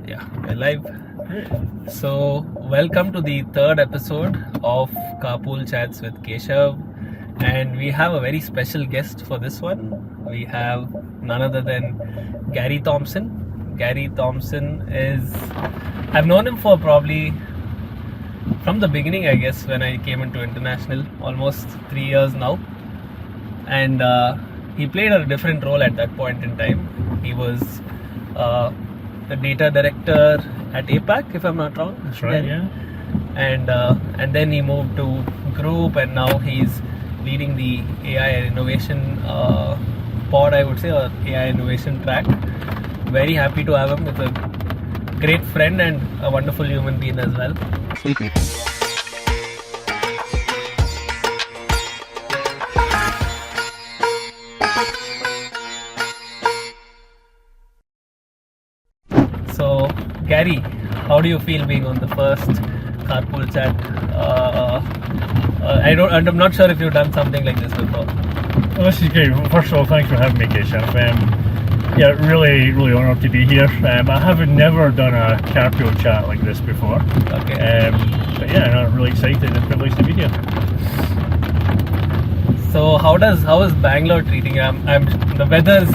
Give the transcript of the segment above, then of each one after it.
Yeah, we're live. So, welcome to the third episode of Carpool Chats with Keshav, and we have a very special guest for this one. We have none other than Gary Thomson. Gary Thomson is, I've known him for probably from the beginning, I guess, when I came into international, almost 3 years now. And he played a different role at that point in time. He was the data director at APAC, if I'm not wrong. That's right, yeah. And then he moved to group, and now he's leading the AI and innovation pod, I would say, or AI innovation track. Very happy to have him. It's a great friend and a wonderful human being as well. So, Gary, how do you feel being on the first Carpool Chat? I'm not sure if you've done something like this before. Well, this is great. First of all, thanks for having me, Keshav. Really honoured to be here. I have never done a Carpool Chat like this before. Okay. But yeah, I'm really excited and privileged to be here. So, how is Bangalore treating you? The weather's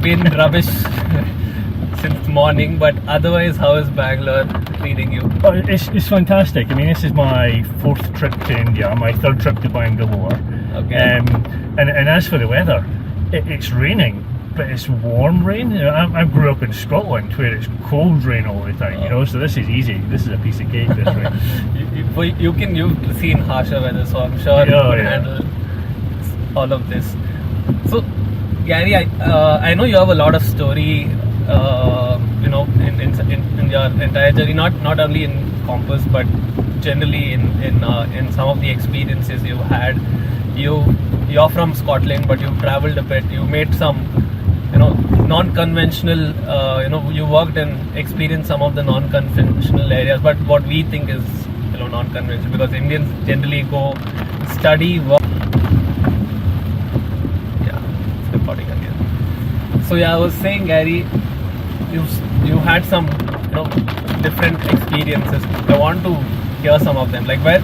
been rubbish since morning, but otherwise, how is Bangalore treating you? It's fantastic. I mean, this is my fourth trip to India, my third trip to Bangalore. Okay. And as for the weather, it's raining, but it's warm rain. You know, I grew up in Scotland where it's cold rain all the time. You know, so this is easy. This is a piece of cake. This rain. You've seen harsher weather, so I'm sure you can handle all of this. So, Gary, I know you have a lot of story. In your entire journey, not only in Compass, but generally in some of the experiences you've had. You're from Scotland, but you've travelled a bit. You made some, non-conventional. You worked and experienced some of the non-conventional areas, but what we think is, non-conventional, because Indians generally go study, work. Yeah, it's recording again. So I was saying, Gary, you had some different experiences. I want to hear some of them. I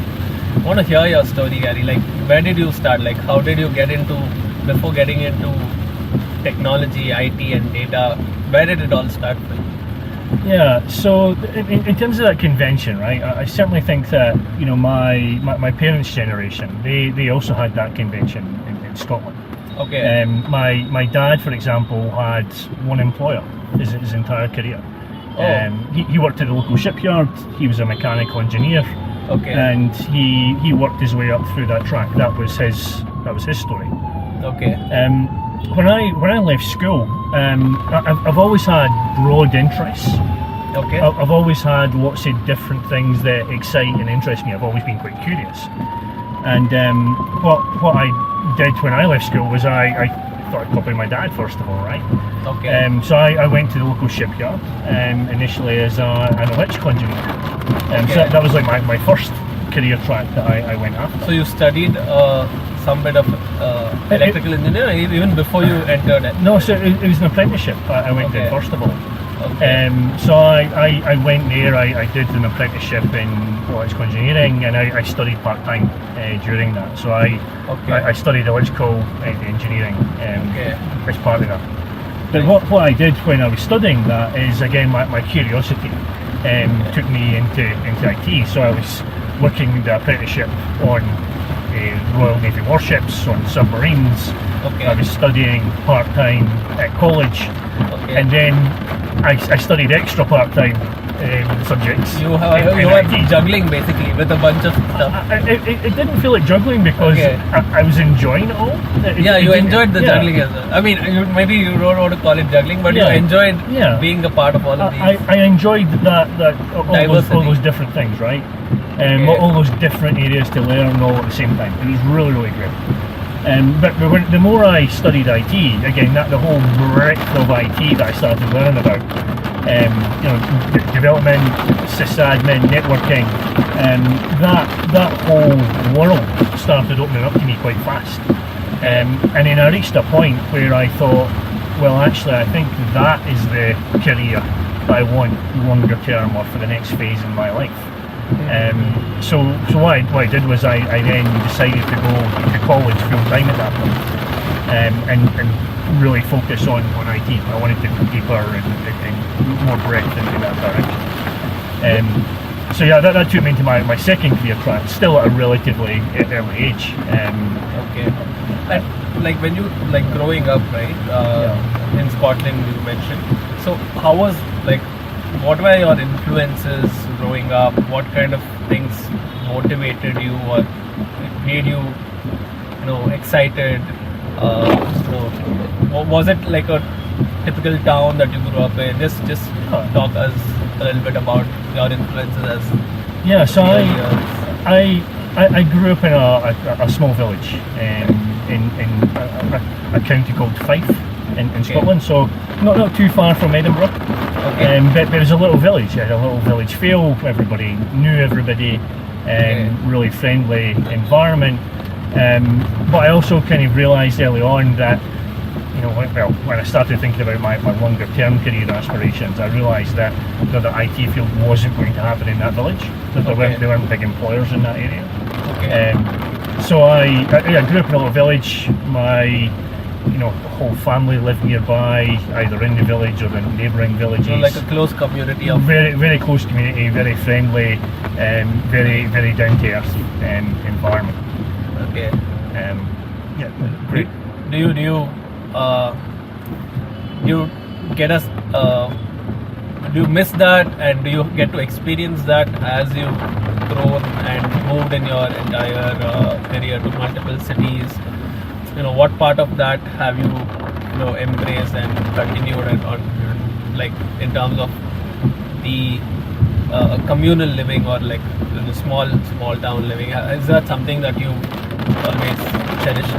want to hear your story, Gary. Where did you start? How did you get before getting into technology, IT and data, where did it all start from? Yeah, so in terms of that convention, right, I certainly think that, my parents' generation, they also had that convention in Scotland. Okay. My dad, for example, had one employer his entire career. He worked at the local shipyard. He was a mechanical engineer. Okay. And he worked his way up through that track. That was his story. Okay. When I left school, I've always had broad interests. Okay. I've always had lots of different things that excite and interest me. I've always been quite curious. And what I did when I left school was I thought I'd copy my dad first of all, right? Okay. So I went to the local shipyard initially as an electrical engineer. Okay. So that was my first career track that I went after. So you studied some bit of electrical engineering even before you entered it? No, so it was an apprenticeship I went in first of all. Okay. So I went there, I did an apprenticeship in electrical engineering, and I studied part-time during that. So I studied electrical engineering as part of that. But what I did when I was studying that is, again, my curiosity took me into IT. So I was working the apprenticeship on Royal Navy warships, on submarines. Okay. I was studying part-time at college. Okay. And then I studied extra part-time subjects. You were juggling basically with a bunch of stuff. It didn't feel like juggling because I was enjoying it all. You enjoyed the juggling as well. I mean, maybe you don't want to call it juggling, but you enjoyed being a part of all of these. I enjoyed all those different things, right? All those different areas to learn all at the same time. It was really, really great. But the more I studied IT, again, the whole breadth of IT that I started learning about, development, sysadmin, networking, that whole world started opening up to me quite fast. And then I reached a point where I thought, well, actually, I think that is the career that I want longer term or for the next phase in my life. So what I did was I then decided to go to college full time at that point, and really focus on IT. I wanted to go deeper and more breadth into that direction. So yeah, that took me into my second career track, still at a relatively early age. Okay. And like when you growing up, right? In Scotland, you mentioned. So how was what were your influences growing up? What kind of things motivated you or made you, excited? Was it like a typical town that you grew up in? Just talk us a little bit about your influences as so I grew up in a small village in a county called Fife in Scotland, so not too far from Edinburgh. Okay. But there was a little village. It had a little village feel. Everybody knew everybody. Really friendly environment. But I also kind of realised early on that, when I started thinking about my longer term career aspirations, I realised that the IT field wasn't going to happen in that village. That there weren't big employers in that area. Okay. So I grew up in a little village. My whole family lived nearby, either in the village or the neighbouring villages. So like a close community of very, very close community, very friendly, very, very down to earth environment. Okay. Great. Do you miss that, and do you get to experience that as you've grown and moved in your entire career to multiple cities? What part of that have you embraced and continued on, in terms of the communal living or the small town living? Is that something that you always cherish?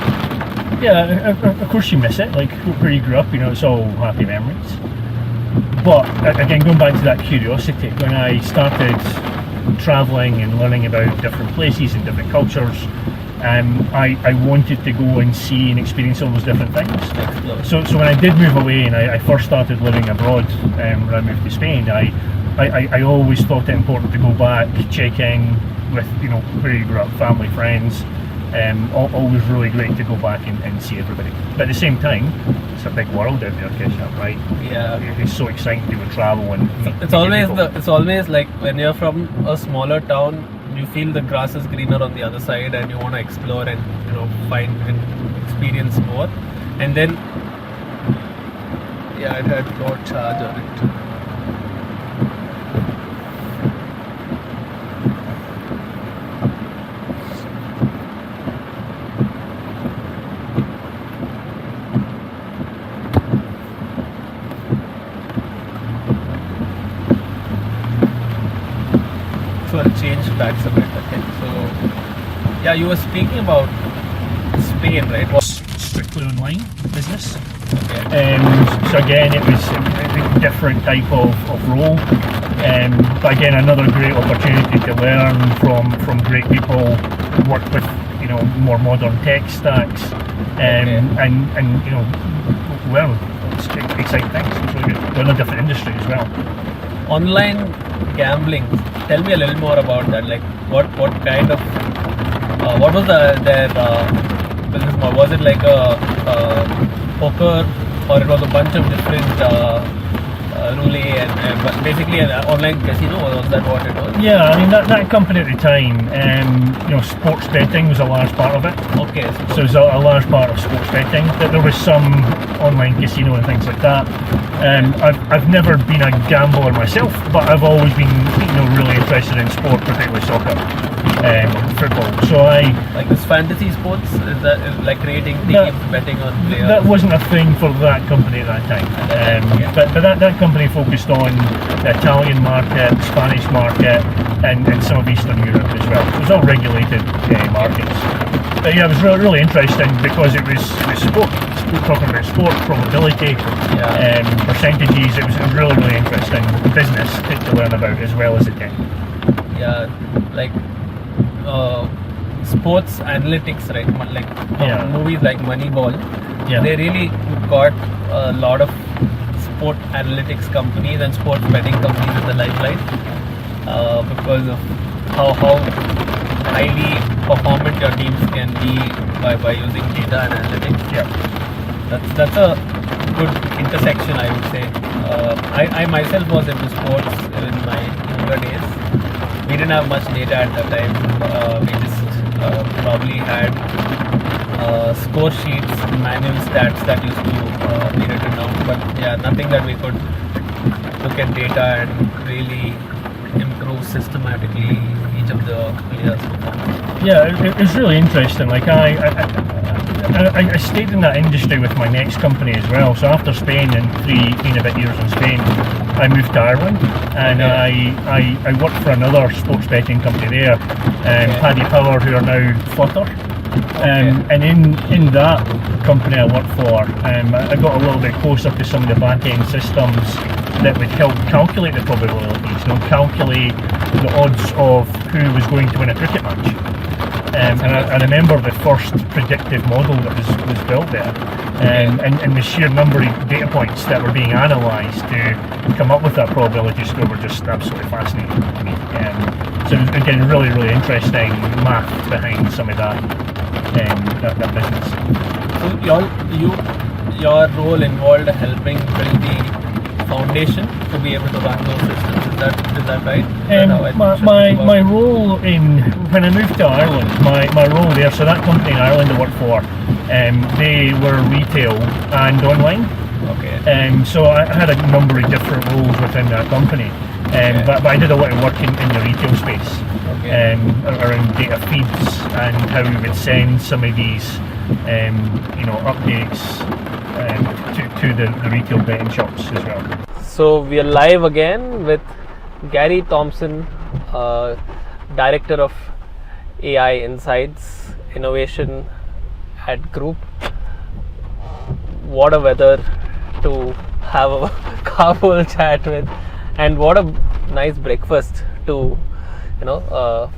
Yeah, of course you miss it. Like where you grew up, it's all happy memories. But again, going back to that curiosity, when I started travelling and learning about different places and different cultures, I wanted to go and see and experience all those different things. So when I did move away and I first started living abroad, when I moved to Spain, I always thought it important to go back, check in with where you grew up, family, friends. Always really great to go back and see everybody. But at the same time, it's a big world out there, Keshav, right? Yeah. It's so exciting to travel and it's always like when you're from a smaller town, you feel the grass is greener on the other side, and you want to explore and find and experience more. And then it had no charge on it. Change backs a bit. Okay, so you were speaking about Spain, right? Was strictly online business. Okay. So again, it was a different type of role. But again, another great opportunity to learn from great people, work with more modern tech stacks, and learn exciting things. It's really good. Learn a different industry as well. Online gambling. Tell me a little more about that. Like, what kind of what was their business model? Was it like a poker, or it was a bunch of different roulette and basically an online casino? Or was that what it was? Yeah, I mean that company at the time, sports betting was a large part of it. Okay. So it was a large part of sports betting. There was some online casino and things like that. I've never been a gambler myself, but I've always been really interested in sport, particularly soccer, football. So like this fantasy sports, is like creating teams, betting on players? That wasn't a thing for that company at that time. But that company focused on the Italian market, Spanish market, and some of Eastern Europe as well. It was all regulated markets. But yeah, it was really interesting because it was sport. Talking about sport, probability, percentages. It was a really, really interesting business to learn about as well as the tech. Yeah, like sports analytics, right? Like movies like Moneyball. Yeah. They really got a lot of sport analytics companies and sports betting companies in the limelight because of how highly performant your teams can be by using data and analytics. Yeah. That's a good intersection, I would say. I myself was into sports in my younger days. We didn't have much data at that time. We just probably had score sheets, manual stats that used to be written down. But yeah, nothing that we could look at data and really improve systematically each of the players' performance. Yeah, it was really interesting. Like I stayed in that industry with my next company as well. So after Spain and 3 a bit years in Spain, I moved to Ireland, and I worked for another sports betting company there, Paddy Power, who are now Flutter. And in that company I worked for, I got a little bit closer to some of the back end systems that would help calculate the probabilities, calculate the odds of who was going to win a cricket match. And I remember the first predictive model that was built there, and the sheer number of data points that were being analysed to come up with that probability score were just absolutely fascinating to me. So again, really, really interesting math behind some of that business. So your role involved helping build the foundation to be able to run those systems. Is that right? My role when I moved to Ireland, my role there, so that company in Ireland I worked for, they were retail and online. Okay. So I had a number of different roles within that company. But I did a lot of work in the retail space, around data feeds and how we would send some of these updates to the retail betting shops as well. So we are live again with Gary Thomson, Director of AI Insights Innovation at Group. What a weather to have a carpool chat with, and what a nice breakfast to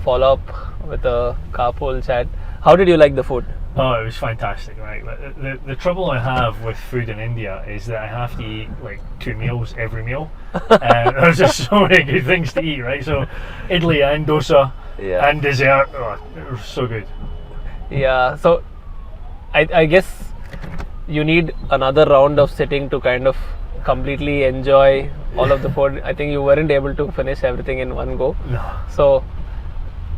follow up with a carpool chat. How did you like the food? Oh, it was fantastic, right? The trouble I have with food in India is that I have to eat like 2 meals every meal. There's just so many good things to eat, right? So idli and dosa and dessert, it was so good. Yeah, so I guess you need another round of sitting to kind of completely enjoy all of the food. I think you weren't able to finish everything in one go. No. So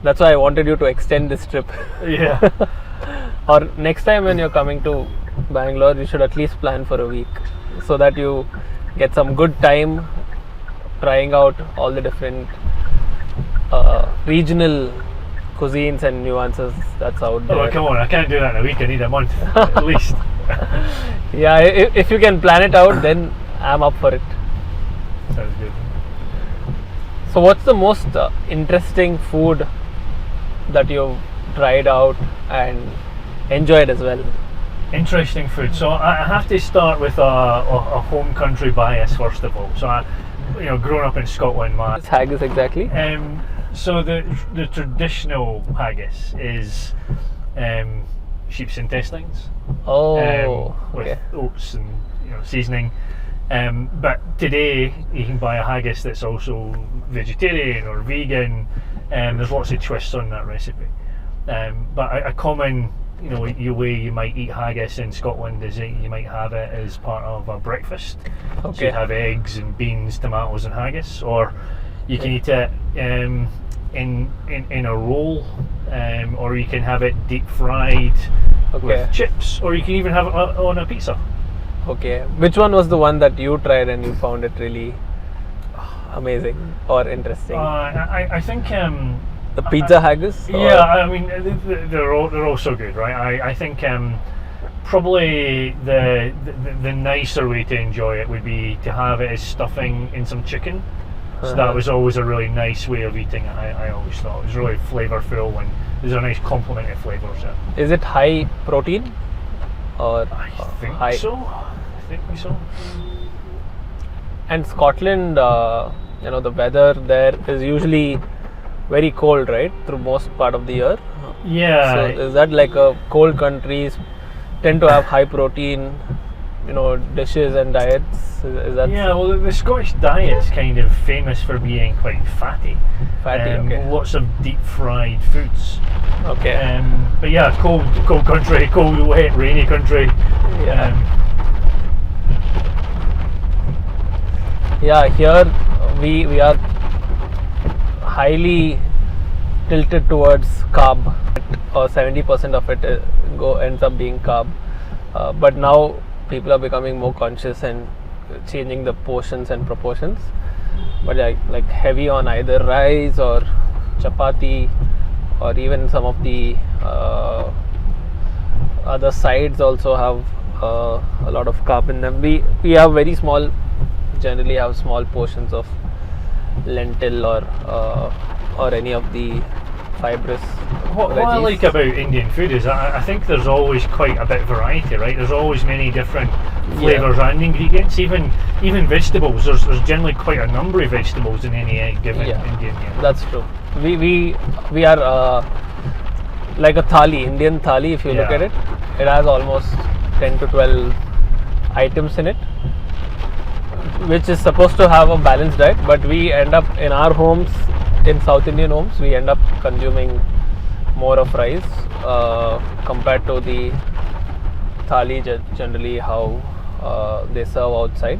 that's why I wanted you to extend this trip. Yeah. Or next time when you're coming to Bangalore, you should at least plan for a week so that you get some good time trying out all the different regional cuisines and nuances that's out there. Oh, come on, I can't do that in a week. I need a month at least. Yeah, if you can plan it out, then I'm up for it. Sounds good. So what's the most interesting food that you've tried out and enjoyed as well? Interesting food. So I have to start with a home country bias first of all. So growing up in Scotland, man. What's haggis exactly? So the traditional haggis is sheep's intestines. Oh, with oats and seasoning. But today you can buy a haggis that's also vegetarian or vegan. There's lots of twists on that recipe. But a common way you might eat haggis in Scotland is that you might have it as part of a breakfast. Okay. So you have eggs and beans, tomatoes and haggis, or you can eat it in a roll, or you can have it deep fried with chips, or you can even have it on a pizza. Okay. Which one was the one that you tried and you found it really amazing or interesting? I think the pizza haggis? Yeah, I mean they're all so good, right? I think probably the nicer way to enjoy it would be to have it as stuffing in some chicken. So that was always a really nice way of eating it. I always thought it was really flavourful and there's a nice complement of flavours there. Is it high protein? Or I think so. I think so. And Scotland, the weather there is usually very cold, right? Through most part of the year. Yeah. So is that like a cold countries tend to have high protein dishes and diets? Is that Yeah, well, the Scottish diet's kind of famous for being quite fatty. Okay. Lots of deep fried foods. Okay. But yeah, cold country, cold, wet, rainy country. Yeah. Yeah, here we are highly tilted towards carb, or 70% of it ends up being carb. But now people are becoming more conscious and changing the portions and proportions. But like heavy on either rice or chapati, or even some of the other sides also have a lot of carb in them. We have generally have small portions of lentil or any of the fibrous What I like about Indian food is I think there's always quite a bit of variety, right? There's always many different flavours and ingredients, even vegetables. There's generally quite a number of vegetables in any given Indian meal. That's true. We are like a thali, Indian thali. If you look at it, it has almost 10 to 12 items in it, which is supposed to have a balanced diet, but we end up in our homes, in South Indian homes, we end up consuming more of rice compared to the thali generally how they serve outside.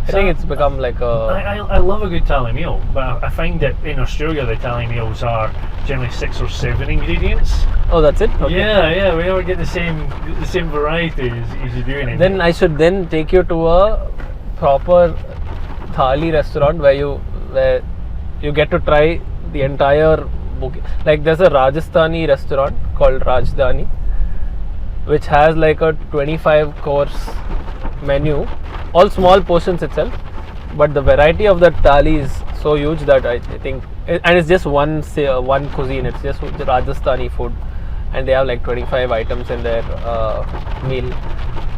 I think it's become like a... I love a good thali meal, but I find that in Australia the thali meals are generally 6 or 7 ingredients. Oh, that's it? Okay. Yeah, we never get the same variety as you do in India. Then I should then take you to a proper thali restaurant where you get to try the entire bouquet. Like there's a Rajasthani restaurant called Rajdhani, which has like a 25 course menu, all small portions itself, but the variety of the thali is so huge that I think, and it's just one cuisine, it's just Rajasthani food, and they have like 25 items in their meal.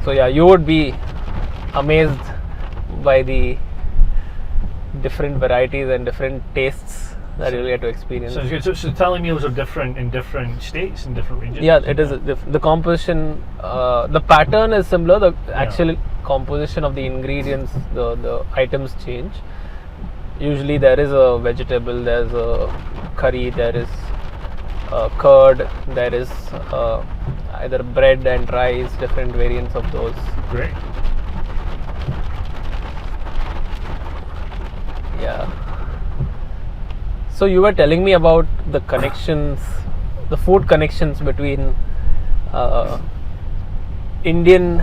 So yeah, you would be amazed by the different varieties and different tastes that you'll get to experience. So thali meals are different in different states and different regions? Yeah, it is. The composition, the pattern is similar. The actual composition of the ingredients, the items change. Usually there is a vegetable, there's a curry, there is curd, there is either bread and rice, different variants of those. Great. Yeah. So you were telling me about the connections, the food connections between Indian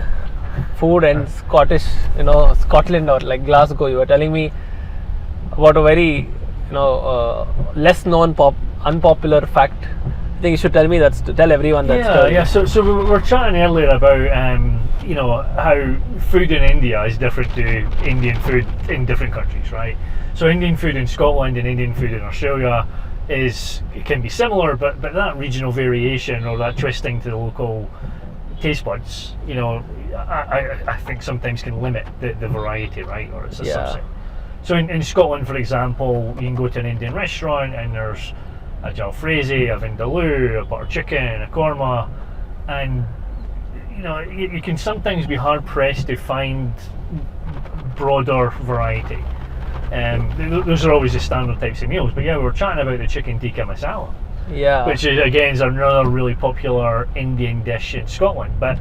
food and Scottish, Scotland or like Glasgow. You were telling me about a very, less known unpopular fact. I think you should tell everyone that story. Yeah. So we were chatting earlier about how food in India is different to Indian food in different countries, right? So Indian food in Scotland and Indian food in Australia can be similar, but that regional variation or that twisting to the local taste buds, I think sometimes can limit the variety, right? Or it's a subset. So in Scotland, for example, you can go to an Indian restaurant and there's a jalfrezi, a vindaloo, a butter chicken, a korma, and you can sometimes be hard pressed to find broader variety. Those are always the standard types of meals, but we were chatting about the chicken tikka masala, which is another really popular Indian dish in Scotland. But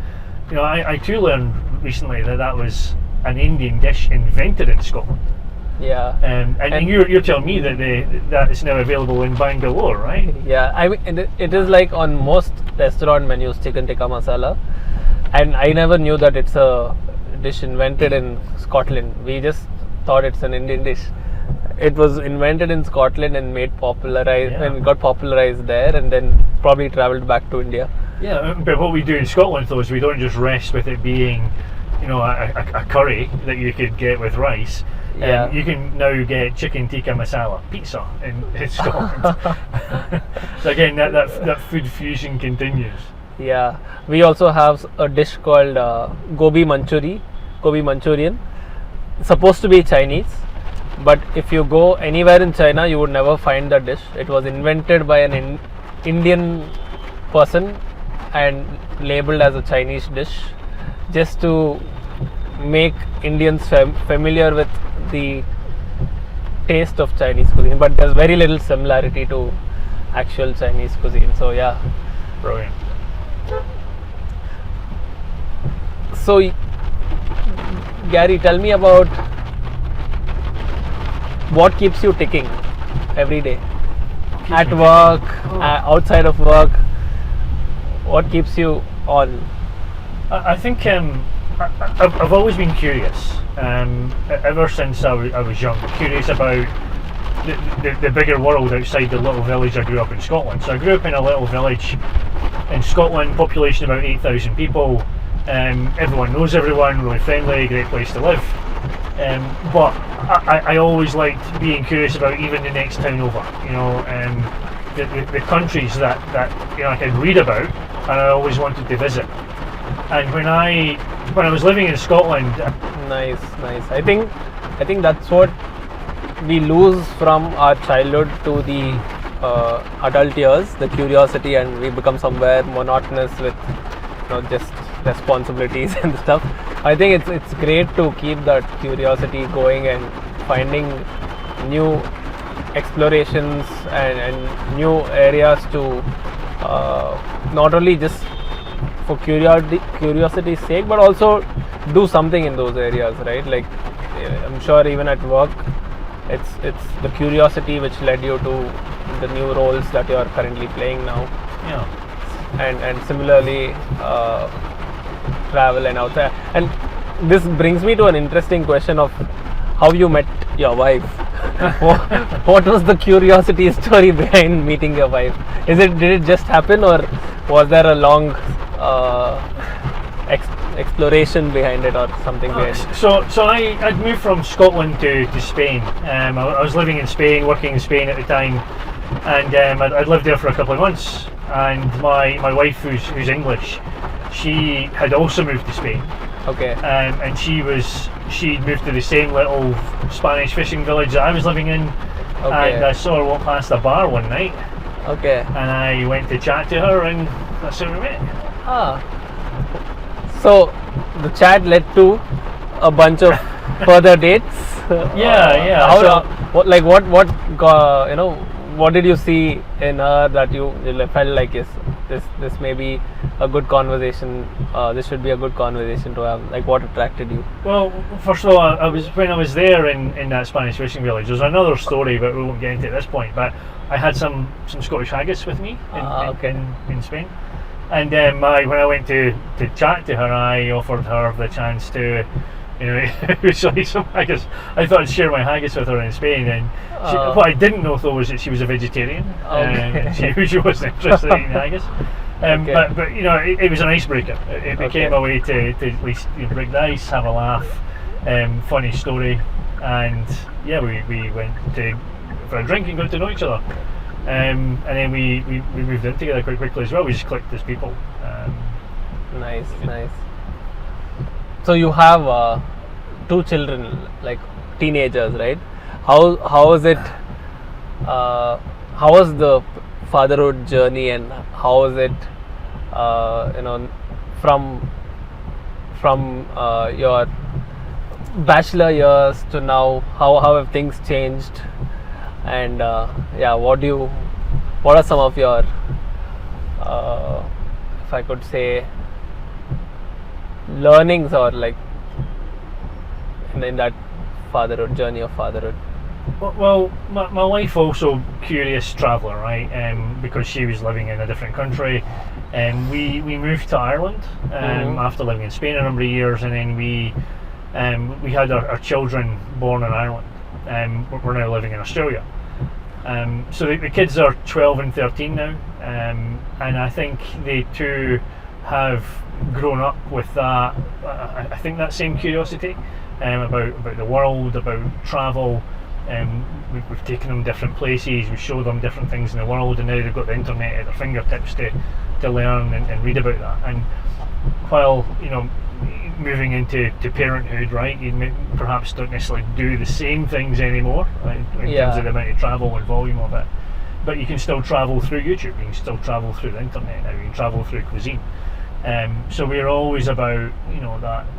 I too learned recently that was an Indian dish invented in Scotland. Yeah. And you're telling me that it's now available in Bangalore, right? Yeah, I mean it is like on most restaurant menus, chicken tikka masala, and I never knew that it's a dish invented in Scotland. We just thought it's an Indian dish. It was invented in Scotland and and got popularized there, and then probably travelled back to India. Yeah, but what we do in Scotland though is we don't just rest with it being, a curry that you could get with rice. You can now get chicken tikka masala pizza in Scotland. So again, that food fusion continues. Yeah, we also have a dish called gobi Manchurian. It's supposed to be Chinese, but if you go anywhere in China, you would never find that dish. It was invented by an Indian person and labeled as a Chinese dish, just to make Indians familiar with the taste of Chinese cuisine, but there's very little similarity to actual Chinese cuisine. So yeah, Brilliant. So Gary, tell me about what keeps you ticking every day at work, outside of work. What keeps you on? I think I've always been curious. Ever since I was young, curious about the bigger world outside the little village I grew up in Scotland. So I grew up in a little village in Scotland, population about 8,000 people. Everyone knows everyone, really friendly, great place to live. But I always liked being curious about even the next town over. The countries that I could read about, and I always wanted to visit. And when I was living in Scotland, nice. I think that's what we lose from our childhood to the adult years, the curiosity, and we become somewhere monotonous with just responsibilities and stuff. I think it's great to keep that curiosity going and finding new explorations and new areas to not only just for curiosity's sake, but also do something in those areas, right? Like I'm sure even at work, it's the curiosity which led you to the new roles that you are currently playing now. Yeah. And similarly, travel and outside. And this brings me to an interesting question of how you met your wife. What was the curiosity story behind meeting your wife? Did it just happen, or was there a long exploration behind it, or something behind it? So I'd moved from Scotland to Spain. I was living in Spain, working in Spain at the time, and I'd lived there for a couple of months. And my wife, who's English, she had also moved to Spain. Okay. And she'd moved to the same little Spanish fishing village that I was living in. Okay. And I saw her walk past a bar one night. Okay. And I went to chat to her, and that's how we met. So the chat led to a bunch of further dates. Yeah. What did you see in her that you felt like, yes, this may be a good conversation, this should be a good conversation to have? Like, what attracted you? Well, first of all, when I was there in that Spanish fishing village, there's another story, but we won't get into it at this point, but I had some Scottish haggis with me in Spain. And when I went to chat to her, I offered her the chance to usually some haggis. I thought I'd share my haggis with her in Spain, and what I didn't know though was that she was a vegetarian. She wasn't interested in haggis. But it was an icebreaker. It became a way to at least break the ice, have a laugh, funny story, and yeah, we went for a drink and got to know each other. And then we moved in together quite quickly as well. We just clicked as people. Nice. So you have 2 children, like teenagers, right? How is it? How was the fatherhood journey, and how is it? From your bachelor years to now, how have things changed? And what are some of your, if I could say, learnings, or like in that journey of fatherhood? Well, my wife also curious traveller, right? Because she was living in a different country, and we moved to Ireland after living in Spain a number of years, and then we had our children born in Ireland, and we're now living in Australia. So the kids are 12 and 13 now, and I think they too have grown up with that. I think that same curiosity about the world, about travel. We've taken them different places, we showed them different things in the world, and now they've got the internet at their fingertips to learn and read about that. And while moving into parenthood, right, you perhaps don't necessarily do the same things anymore, right, in terms of the amount of travel and volume of it, but you can still travel through YouTube, you can still travel through the internet now, you can travel through cuisine. So we're always about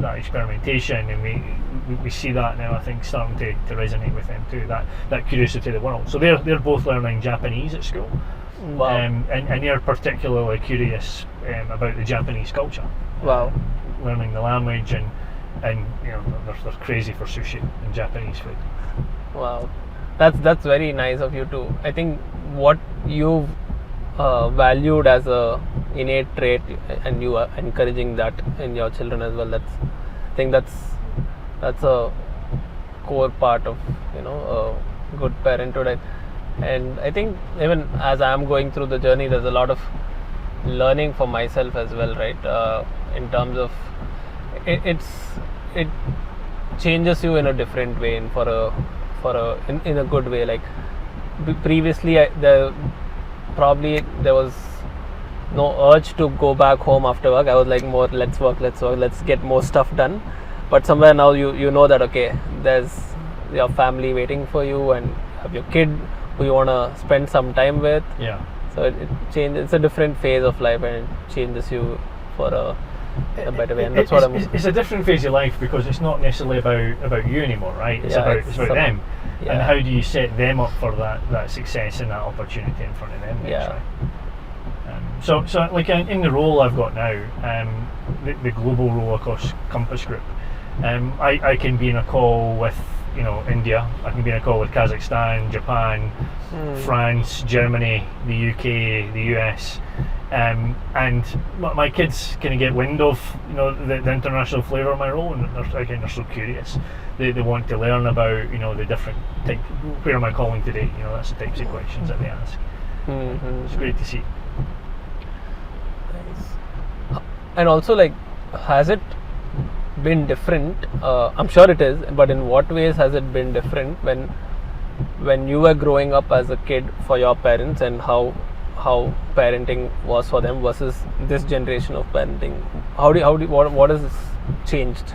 that experimentation, and we see that now, I think, starting to resonate with them too. That curiosity of the world. So they're both learning Japanese at school. Wow. And they're particularly curious about the Japanese culture. Wow. Learning the language, and they're crazy for sushi and Japanese food. Wow, that's very nice of you too. I think what you've valued as a innate trait, and you are encouraging that in your children as well. I think that's a core part of a good parenthood. And I think even as I'm going through the journey, there's a lot of learning for myself as well, right? In terms of it changes you in a different way, and in a good way. Like previously, there was no urge to go back home after work. I was like more, let's work, let's get more stuff done. But somewhere now you know that okay, there's your family waiting for you, and have your kid who you want to spend some time with. Yeah. So it changes. It's a different phase of life, and it changes you for a better way. And that's what it's a different phase of life, because it's not necessarily about you anymore, right? It's about them. Yeah. And how do you set them up for that success and that opportunity in front of them? Yeah. Right? So like in the role I've got now, the global role across Compass Group, I can be in a call with India, I can be in a call with Kazakhstan, Japan, France, Germany, the UK, the US, and my kids kind of get wind of the international flavour of my role, and they're so curious. They want to learn about the different type. Where am I calling today? That's the types of questions that they ask. Mm-hmm. It's great to see. Nice. And also, like, has it been different? I'm sure it is, but in what ways has it been different when you were growing up as a kid for your parents, and how parenting was for them versus this generation of parenting? What has changed?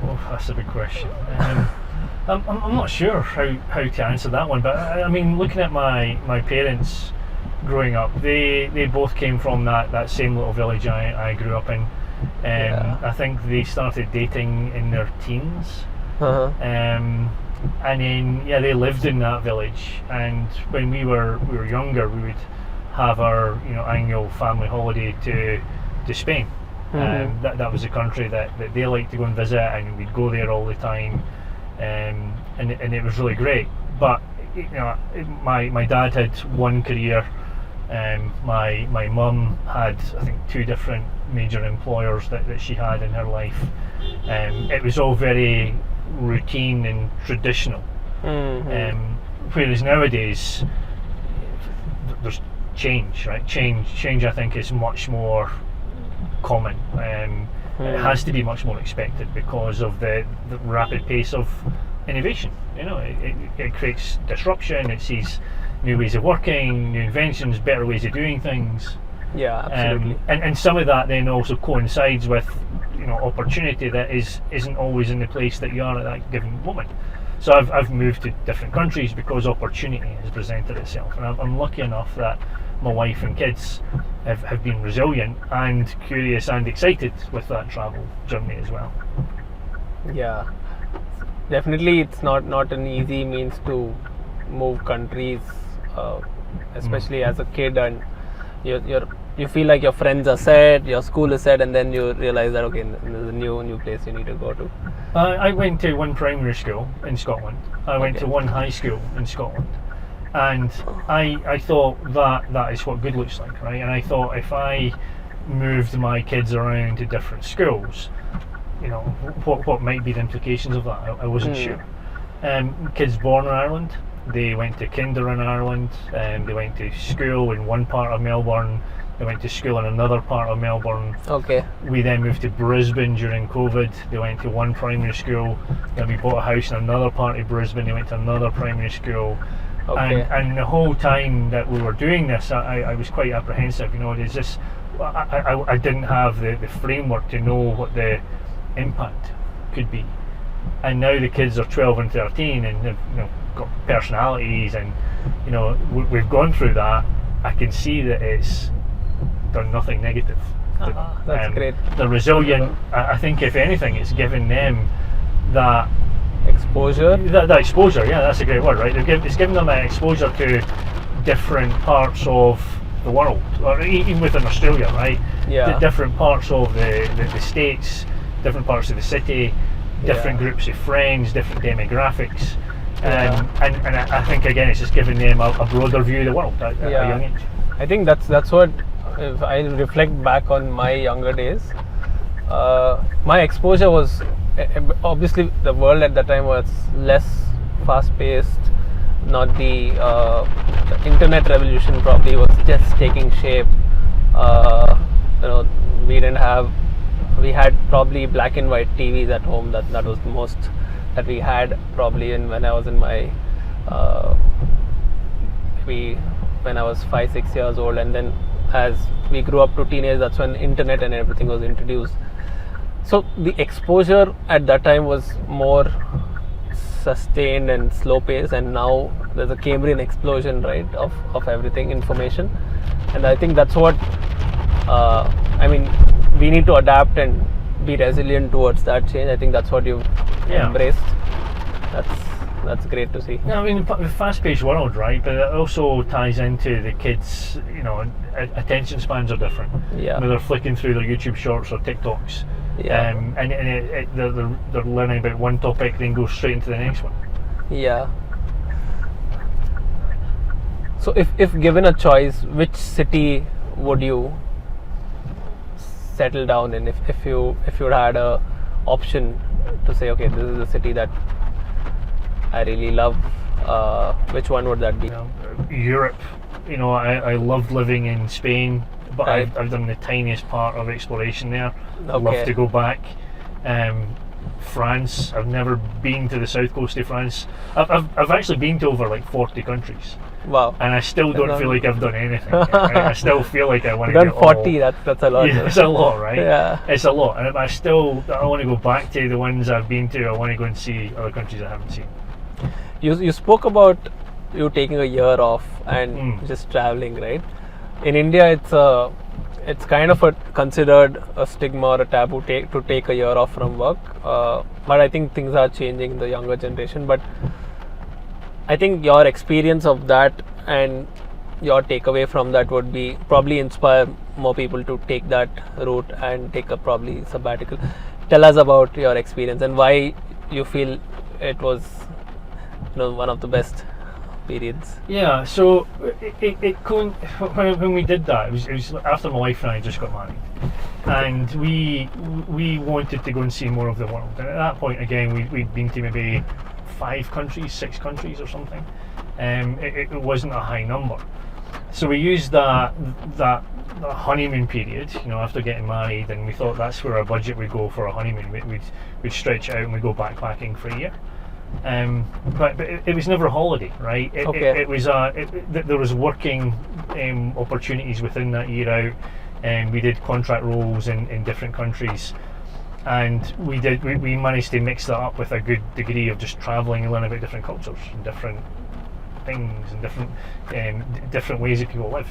Oh, that's a big question. I'm not sure how to answer that one, but I mean, looking at my parents growing up, they both came from that same little village I grew up in. I think they started dating in their teens. Uh-huh. And then they lived in that village, and when we were younger, we would have our annual family holiday to Spain. Mm-hmm. That was a country that they liked to go and visit, and we'd go there all the time, and it was really great. But my dad had one career. My mum had, I think, two different major employers that she had in her life. It was all very routine and traditional. Mm-hmm. Whereas nowadays there's change, right? Change I think is much more common. It has to be much more expected because of the rapid pace of innovation. It creates disruption. It sees new ways of working, new inventions, better ways of doing things. Yeah, absolutely. And some of that then also coincides with opportunity that isn't always in the place that you are at that given moment. So I've moved to different countries because opportunity has presented itself, and I'm lucky enough that my wife and kids have been resilient and curious and excited with that travel journey as well. Yeah, definitely it's not an easy means to move countries, especially as a kid, and you feel like your friends are set, your school is set, and then you realize that okay, there's a new place you need to go to. I went to one primary school in Scotland. I went to one high school in Scotland, and I thought that is what good looks like, right? And I thought if I moved my kids around to different schools, what might be the implications of that? I wasn't sure. Kids born in Ireland, they went to kinder in Ireland, they went to school in one part of Melbourne, they went to school in another part of Melbourne. Okay. We then moved to Brisbane during COVID. They went to one primary school, then we bought a house in another part of Brisbane, they went to another primary school. Okay. And the whole time that we were doing this, I was quite apprehensive. I didn't have the framework to know what the impact could be. And now the kids are 12 and 13 and they've got personalities, and we've gone through that. I can see that it's done nothing negative to them. That's great. They're resilient. I think if anything, it's given them that exposure. That exposure, yeah, that's a great word, right? It's given them an exposure to different parts of the world, or even within Australia, right? Yeah. Different parts of the states, different parts of the city, different groups of friends, different demographics. And I think again it's just giving them a broader view of the world at a young age. I think that's what, if I reflect back on my younger days, my exposure was obviously the world at that time was less fast-paced. Not the internet revolution probably was just taking shape. We had probably black and white TVs at home. That was the most that we had probably when I was in my when I was 5-6 years old, and then as we grew up to teenage, that's when internet and everything was introduced. So the exposure at that time was more sustained and slow paced, and now there's a Cambrian explosion, right, of everything, information. And I think that's what we need to adapt and be resilient towards that change. I think that's what you've embraced. That's great to see. Yeah, I mean, the fast-paced world, right? But it also ties into the kids. Attention spans are different. Yeah. They're flicking through their YouTube Shorts or TikToks. Yeah. They're learning about one topic, then go straight into the next one. Yeah. So if given a choice, which city would you settle down in? If you had a option to say, okay, this is the city that I really love, which one would that be? Europe. I loved living in Spain, but Right. I've done the tiniest part of exploration there. I'd Okay. love to go back. France. I've never been to the south coast of France. I've actually been to over like 40 countries. Wow. And I still don't feel like I've done anything. I still feel like I want to Done get 40. That's a lot. Yeah, it's a lot, right? Yeah. It's a lot, and I want to go back to the ones I've been to. I want to go and see other countries I haven't seen. You spoke about you taking a year off and just traveling, right? In India, it's kind of considered a stigma or a taboo to take a year off from work. But I think things are changing in the younger generation. But I think your experience of that and your takeaway from that would be probably inspire more people to take that route and take a probably sabbatical. Tell us about your experience and why you feel it was one of the best periods. Yeah, so when we did that, it was after my wife and I just got married, and we wanted to go and see more of the world. And at that point, again, we'd been to maybe 5 countries, 6 countries or something. It wasn't a high number, so we used that honeymoon period, after getting married, and we thought that's where our budget would go for a honeymoon. We'd stretch it out and we'd go backpacking for a year. But it was never a holiday, right? It was there was working opportunities within that year out, and we did contract roles in different countries, and we managed to mix that up with a good degree of just travelling and learning about different cultures and different things and different ways that people live.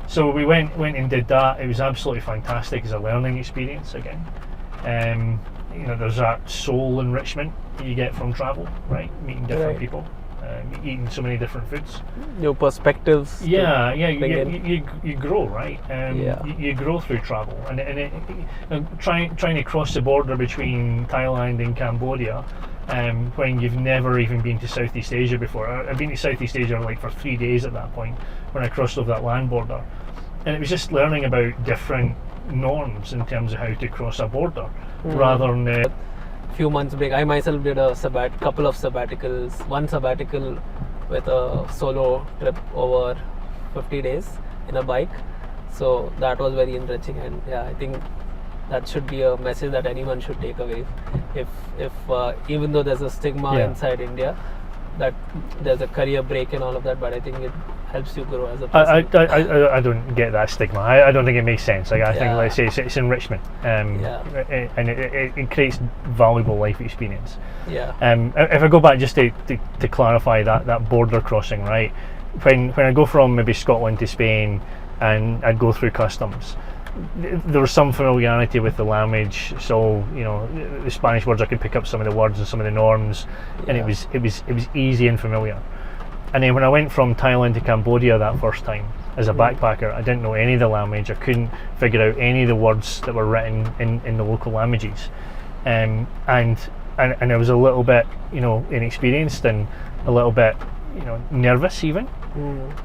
So we went and did that. It was absolutely fantastic as a learning experience again. There's that soul enrichment you get from travel, right? Meeting different people, eating so many different foods. Your perspectives. You grow, right? You grow through travel, and trying to cross the border between Thailand and Cambodia, when you've never even been to Southeast Asia before. I've been to Southeast Asia like for 3 days at that point when I crossed over that land border, and it was just learning about different norms in terms of how to cross a border, rather than few months break. I myself did a couple of sabbaticals. One sabbatical with a solo trip over 50 days in a bike. So that was very enriching, and I think that should be a message that anyone should take away. If even though there's a stigma inside India that there's a career break and all of that, but I think it helps you grow as a person. I don't get that stigma. I don't think it makes sense. I think, let's say, it's enrichment, and it creates valuable life experience. If I go back just to clarify that border crossing, right? When I go from maybe Scotland to Spain and I'd go through customs, there was some familiarity with the language, so the Spanish words I could pick up some of the words and some of the norms, and it was easy and familiar. And then when I went from Thailand to Cambodia that first time as a backpacker, I didn't know any of the language. I couldn't figure out any of the words that were written in the local languages, and I was a little bit inexperienced and a little bit nervous even.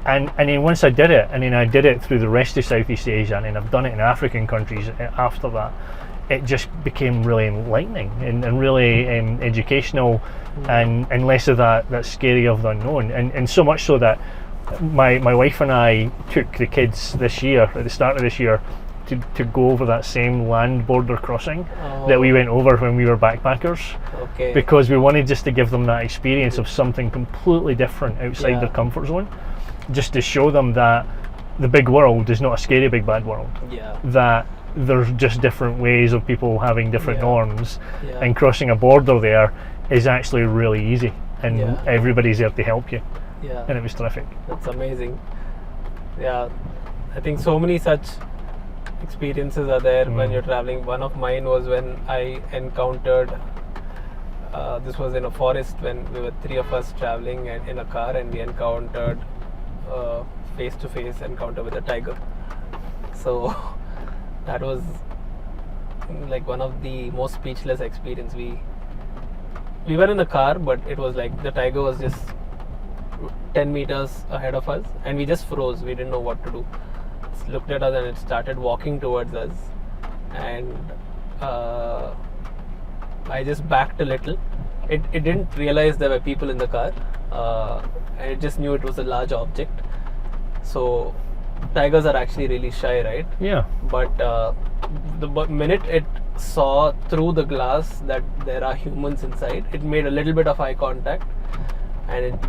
And then once I did it, and then I did it through the rest of Southeast Asia, and then I've done it in African countries after that, it just became really enlightening and really educational, and less of that scary of the unknown, and so much so that my wife and I took the kids this year, at the start of this year, to go over that same land border crossing that we went over when we were backpackers, because we wanted just to give them that experience of something completely different outside their comfort zone, just to show them that the big world is not a scary big bad world, that there's just different ways of people having different norms, and crossing a border there is actually really easy, and everybody's there to help you. And it was terrific. That's amazing. I think so many such experiences are there when you're traveling. One of mine was when I encountered, this was in a forest when we were 3 of us traveling in a car, and we encountered face-to-face encounter with a tiger. So that was like one of the most speechless experience. We were in a car, but it was like the tiger was just 10 meters ahead of us, and we just froze. We didn't know what to do. It looked at us and it started walking towards us, and I just backed a little. It didn't realize there were people in the car, and it just knew it was a large object. So tigers are actually really shy, right? Yeah. But the minute it saw through the glass that there are humans inside, it made a little bit of eye contact, and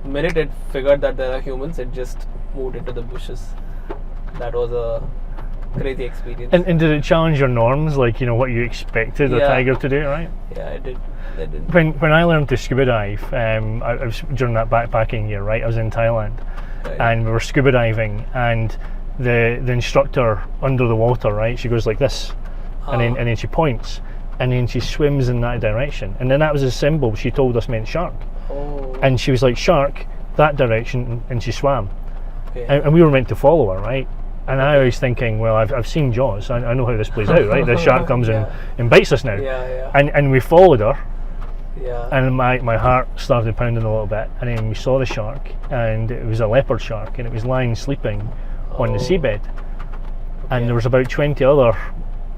the minute it figured that there are humans, it just moved into the bushes. That was a crazy experience. And did it challenge your norms, like what you expected a tiger to do, right? Yeah, it did. When I learned to scuba dive, I was during that backpacking year, right? I was in Thailand, and we were scuba diving, and the instructor under the water, right? She goes like this, and then she points, and then she swims in that direction, and then that was a symbol she told us meant shark. And she was like, shark, that direction, and she swam. And we were meant to follow her, right? And I was thinking, well, I've seen Jaws, I know how this plays out, right? The shark comes and bites us now. And we followed her, and my heart started pounding a little bit, and then we saw the shark, and it was a leopard shark, and it was lying sleeping on the seabed, and there was about 20 other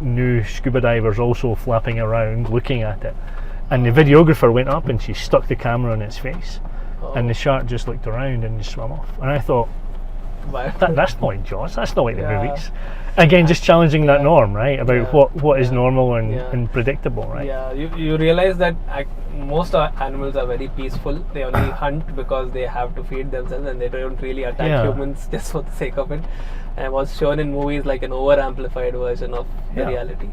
new scuba divers also flapping around looking at it, and the videographer went up and she stuck the camera in its face, and the shark just looked around and just swam off, and I thought, that's not in Jaws, that's not like the movies. Again, just challenging that norm, right? About what is normal and predictable, right? You realize that most animals are very peaceful. They only hunt because they have to feed themselves, and they don't really attack humans just for the sake of it. And was shown in movies like an over-amplified version of the reality.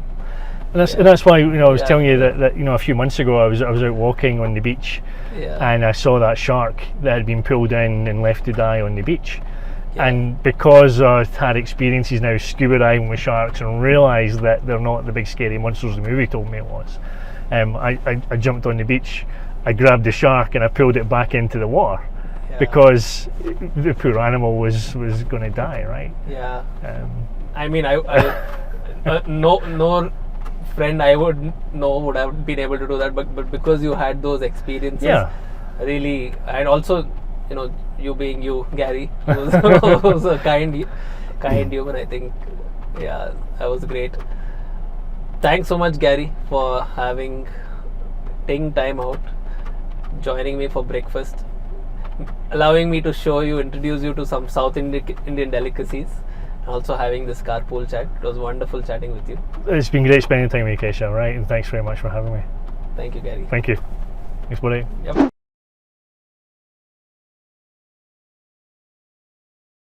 And that's why I was telling you that a few months ago I was out walking on the beach, and I saw that shark that had been pulled in and left to die on the beach. And because I've had experiences now scuba diving with sharks and realised that they're not the big scary monsters the movie told me it was, I jumped on the beach, I grabbed the shark and I pulled it back into the water, because the poor animal was going to die, right? I mean, no friend I would know would have been able to do that, but because you had those experiences, really, and also you being you, Gary, was a kind human, I think. That was great. Thanks so much, Gary, for taking time out, joining me for breakfast, allowing me to introduce you to some South Indian delicacies, and also having this carpool chat. It was wonderful chatting with you. It's been great spending time with you, Keshav, right? And thanks very much for having me. Thank you, Gary. Thank you. Thanks, buddy. Yep.